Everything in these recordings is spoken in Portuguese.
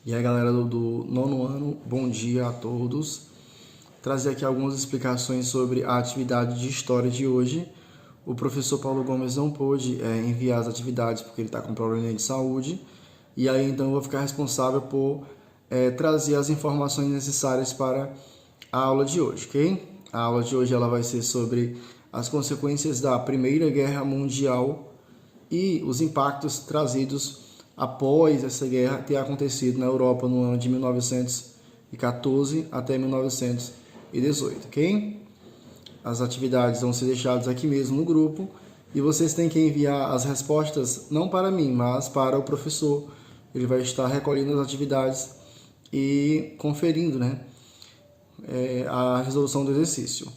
E aí, galera do nono ano, bom dia a todos. Trazer aqui algumas explicações sobre a atividade de história de hoje. O professor Paulo Gomes não pôde enviar as atividades porque ele está com problema de saúde. E aí, então, eu vou ficar responsável por trazer as informações necessárias para a aula de hoje, ok? A aula de hoje ela vai ser sobre as consequências da Primeira Guerra Mundial e os impactos trazidos após essa guerra ter acontecido na Europa no ano de 1914 até 1918, ok? As atividades vão ser deixadas aqui mesmo no grupo e vocês têm que enviar as respostas não para mim, mas para o professor. Ele vai estar recolhendo as atividades e conferindo, a resolução do exercício.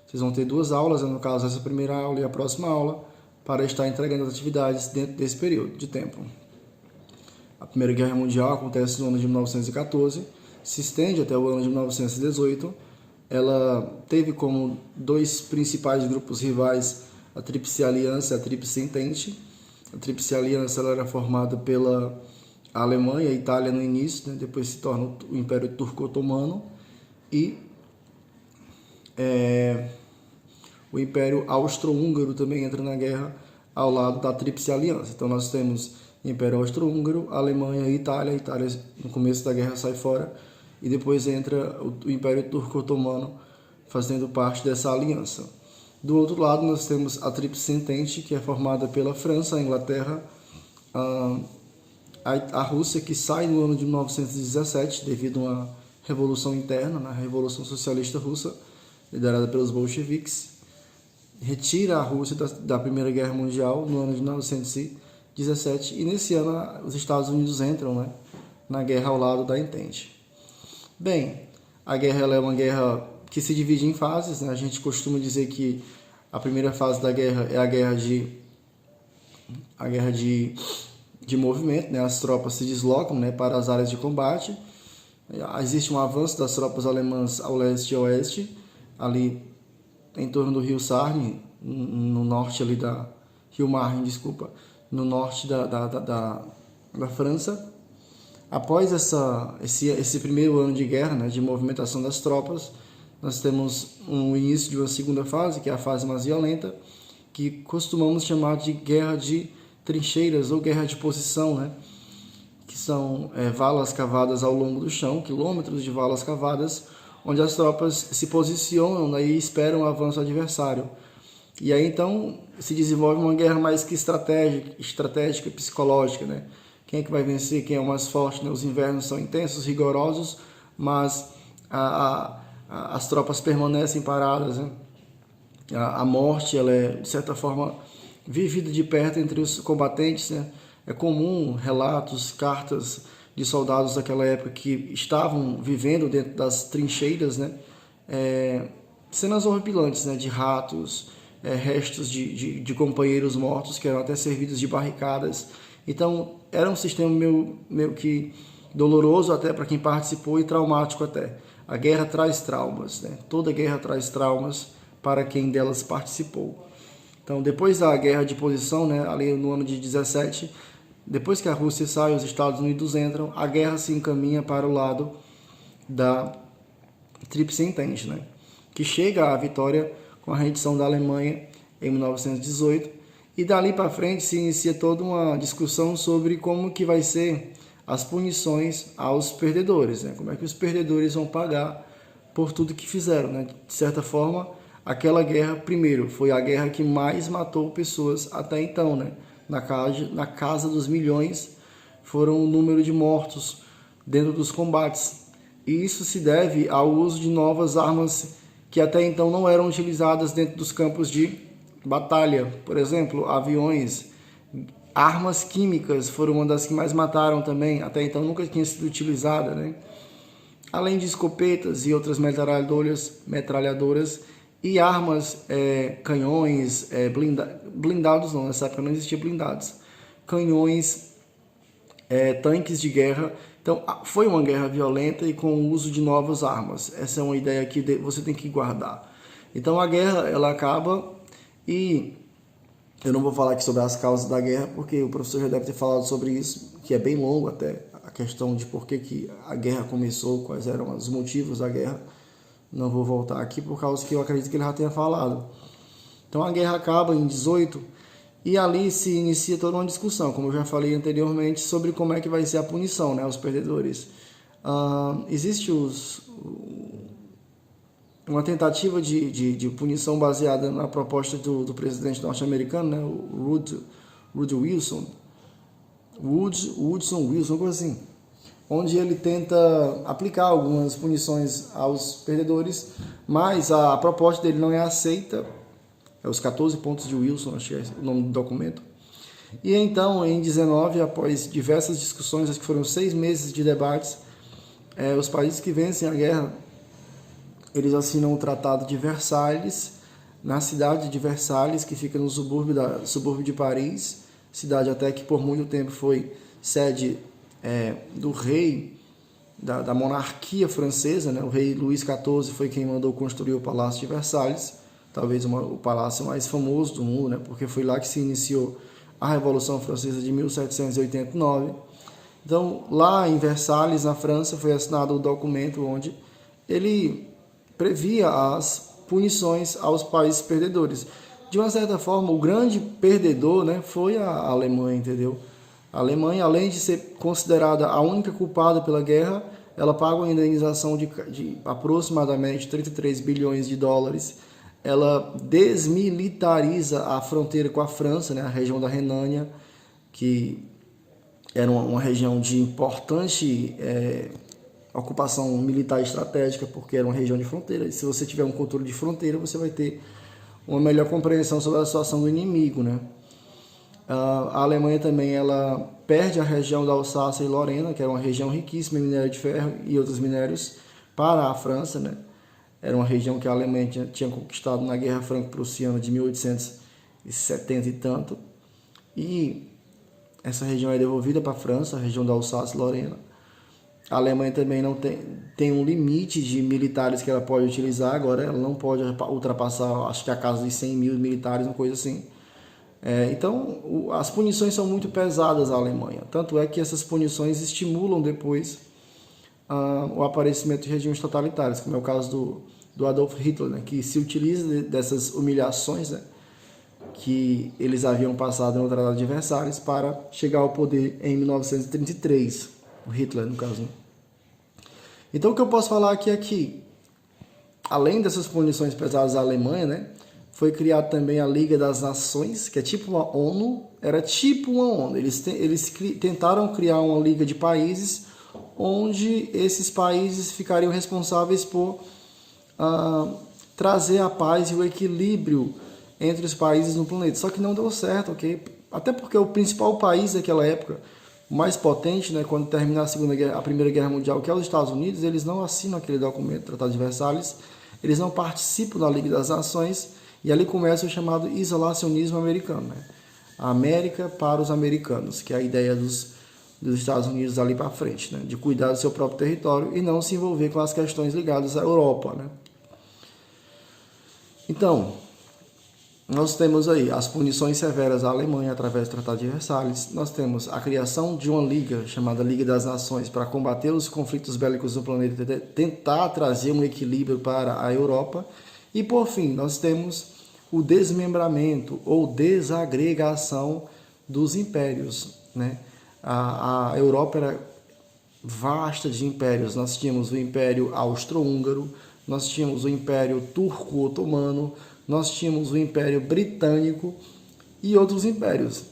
Vocês vão ter duas aulas, no caso essa primeira aula e a próxima aula, para estar entregando as atividades dentro desse período de tempo. A Primeira Guerra Mundial acontece no ano de 1914, se estende até o ano de 1918. Ela teve como dois principais grupos rivais a Tríplice Aliança e a Tríplice Entente. A Tríplice Aliança ela era formada pela Alemanha e Itália no início, depois se torna o Império Turco-Otomano e o Império Austro-Húngaro também entra na guerra ao lado da Tríplice Aliança. Então nós temos Império Austro-Húngaro, Alemanha e Itália. A Itália no começo da guerra sai fora e depois entra o Império Turco-Otomano fazendo parte dessa aliança. Do outro lado nós temos a Tríplice Entente, que é formada pela França, a Inglaterra, a Rússia, que sai no ano de 1917 devido a uma revolução interna, na Revolução Socialista Russa, liderada pelos bolcheviques, retira a Rússia da Primeira Guerra Mundial no ano de 1917 e nesse ano os Estados Unidos entram na guerra ao lado da Entente. Bem, a guerra ela é uma guerra que se divide em fases, A gente costuma dizer que a primeira fase da guerra é a guerra de movimento, As tropas se deslocam, para as áreas de combate. Existe um avanço das tropas alemãs ao leste e oeste, ali em torno do rio Sarne, no norte ali rio Marne, no norte da França. Após esse primeiro ano de guerra, de movimentação das tropas, nós temos um início de uma segunda fase, que é a fase mais violenta, que costumamos chamar de guerra de trincheiras ou guerra de posição, que são valas cavadas ao longo do chão, quilômetros de valas cavadas, onde as tropas se posicionam e esperam o avanço adversário. E aí então se desenvolve uma guerra mais que estratégica e psicológica, Quem é que vai vencer, quem é o mais forte, Os invernos são intensos, rigorosos, mas as tropas permanecem paradas, A morte ela é, de certa forma, vivida de perto entre os combatentes, É comum relatos, cartas de soldados daquela época que estavam vivendo dentro das trincheiras, cenas horripilantes, de ratos, restos de companheiros mortos que eram até servidos de barricadas. Então era um sistema meio que doloroso até para quem participou e traumático até. A guerra traz traumas, Toda guerra traz traumas para quem delas participou. Então depois da guerra de posição, ali no ano de 17, depois que a Rússia sai, os Estados Unidos entram, a guerra se encaminha para o lado da Tríplice Entente, que chega à vitória com a rendição da Alemanha em 1918, e dali para frente se inicia toda uma discussão sobre como que vai ser as punições aos perdedores, Como é que os perdedores vão pagar por tudo que fizeram, De certa forma, aquela guerra, primeiro, foi a guerra que mais matou pessoas até então, Na casa dos milhões foram o número de mortos dentro dos combates. E isso se deve ao uso de novas armas que até então não eram utilizadas dentro dos campos de batalha. Por exemplo, aviões, armas químicas foram uma das que mais mataram também, até então nunca tinha sido utilizada, Além de escopetas e outras metralhadoras e armas, canhões, blindados não, nessa época não existia blindados, canhões, tanques de guerra. Então foi uma guerra violenta e com o uso de novas armas. Essa é uma ideia que você tem que guardar. Então a guerra ela acaba e eu não vou falar aqui sobre as causas da guerra, porque o professor já deve ter falado sobre isso, que é bem longo até a questão de por que a guerra começou, quais eram os motivos da guerra. Não vou voltar aqui por causa que eu acredito que ele já tenha falado. Então a guerra acaba em 18 e ali se inicia toda uma discussão, como eu já falei anteriormente, sobre como é que vai ser a punição, né, aos perdedores. Existe uma tentativa de punição baseada na proposta do presidente norte-americano, né, o Woodson Wilson, coisa assim, onde ele tenta aplicar algumas punições aos perdedores, mas a proposta dele não é aceita. É os 14 pontos de Wilson, acho que é o nome do documento. E então, em 19, após diversas discussões, acho que foram 6 meses de debates, os países que vencem a guerra, eles assinam o Tratado de Versalhes, na cidade de Versalhes, que fica no subúrbio de Paris, cidade até que por muito tempo foi sede do rei, da monarquia francesa, né? O rei Luís XIV foi quem mandou construir o Palácio de Versalhes, talvez o palácio mais famoso do mundo, né? Porque foi lá que se iniciou a Revolução Francesa de 1789. Então, lá em Versalhes, na França, foi assinado o documento onde ele previa as punições aos países perdedores. De uma certa forma, o grande perdedor, né, foi a Alemanha, entendeu? A Alemanha, além de ser considerada a única culpada pela guerra, ela paga uma indenização de aproximadamente 33 bilhões de dólares. Ela desmilitariza a fronteira com a França, né, a região da Renânia, que era uma região de importante ocupação militar estratégica, porque era uma região de fronteira. E se você tiver um controle de fronteira, você vai ter uma melhor compreensão sobre a situação do inimigo, né? A Alemanha também ela perde a região da Alsácia e Lorena, que era uma região riquíssima em minério de ferro e outros minérios, para a França, né? Era uma região que a Alemanha tinha conquistado na Guerra Franco-Prussiana de 1870 e tanto. E essa região é devolvida para a França, a região da Alsácia e Lorena. A Alemanha também não tem um limite de militares que ela pode utilizar, agora ela não pode ultrapassar, acho que a casa de 100 mil militares, uma coisa assim. Então, as punições são muito pesadas à Alemanha, tanto é que essas punições estimulam depois o aparecimento de regimes totalitárias, como é o caso do Adolf Hitler, né, que se utiliza dessas humilhações, né, que eles haviam passado no Tratado de Versalhes para chegar ao poder em 1933, o Hitler, no caso. Então, o que eu posso falar aqui é que, além dessas punições pesadas à Alemanha, né, foi criada também a Liga das Nações, que é tipo uma ONU, era tipo uma ONU. Eles tentaram criar uma liga de países onde esses países ficariam responsáveis por trazer a paz e o equilíbrio entre os países no planeta. Só que não deu certo, ok? Até porque o principal país daquela época, o mais potente, né, quando terminar a Primeira Guerra Mundial, que é os Estados Unidos, eles não assinam aquele documento, Tratado de Versalhes, eles não participam da Liga das Nações, e ali começa o chamado isolacionismo americano, né? A América para os americanos, que é a ideia dos Estados Unidos ali para frente, né? De cuidar do seu próprio território e não se envolver com as questões ligadas à Europa, né? Então, nós temos aí as punições severas à Alemanha através do Tratado de Versalhes, nós temos a criação de uma liga chamada Liga das Nações para combater os conflitos bélicos do planeta e tentar trazer um equilíbrio para a Europa, e por fim nós temos o desmembramento ou desagregação dos impérios, né? A Europa era vasta de impérios, nós tínhamos o Império Austro-Húngaro, nós tínhamos o Império Turco-Otomano, nós tínhamos o Império Britânico e outros impérios.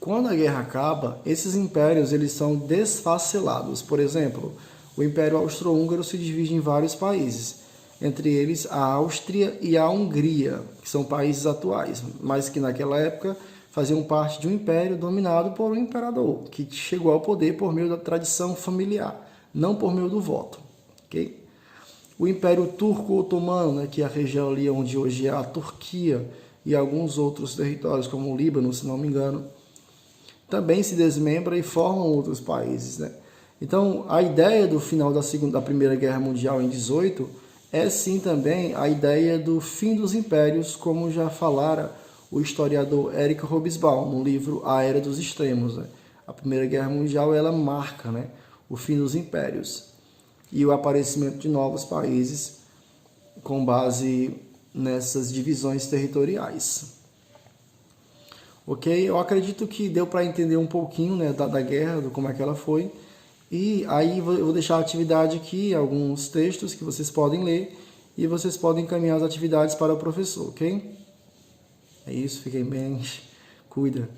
Quando a guerra acaba, esses impérios eles são desfacelados. Por exemplo, o Império Austro-Húngaro se divide em vários países, entre eles a Áustria e a Hungria, que são países atuais, mas que naquela época faziam parte de um império dominado por um imperador, que chegou ao poder por meio da tradição familiar, não por meio do voto. Okay? O Império Turco-Otomano, né, que é a região ali onde hoje é a Turquia e alguns outros territórios, como o Líbano, se não me engano, também se desmembra e formam outros países, né? Então, a ideia do final da Primeira Guerra Mundial em 18 é sim também a ideia do fim dos impérios, como já falara o historiador Eric Hobsbawm no livro A Era dos Extremos, né? A Primeira Guerra Mundial, ela marca, né, o fim dos impérios e o aparecimento de novos países com base nessas divisões territoriais. Ok? Eu acredito que deu para entender um pouquinho, né, da guerra, do como é que ela foi. E aí eu vou deixar a atividade aqui, alguns textos que vocês podem ler e vocês podem encaminhar as atividades para o professor, ok? É isso, fiquem bem, cuida.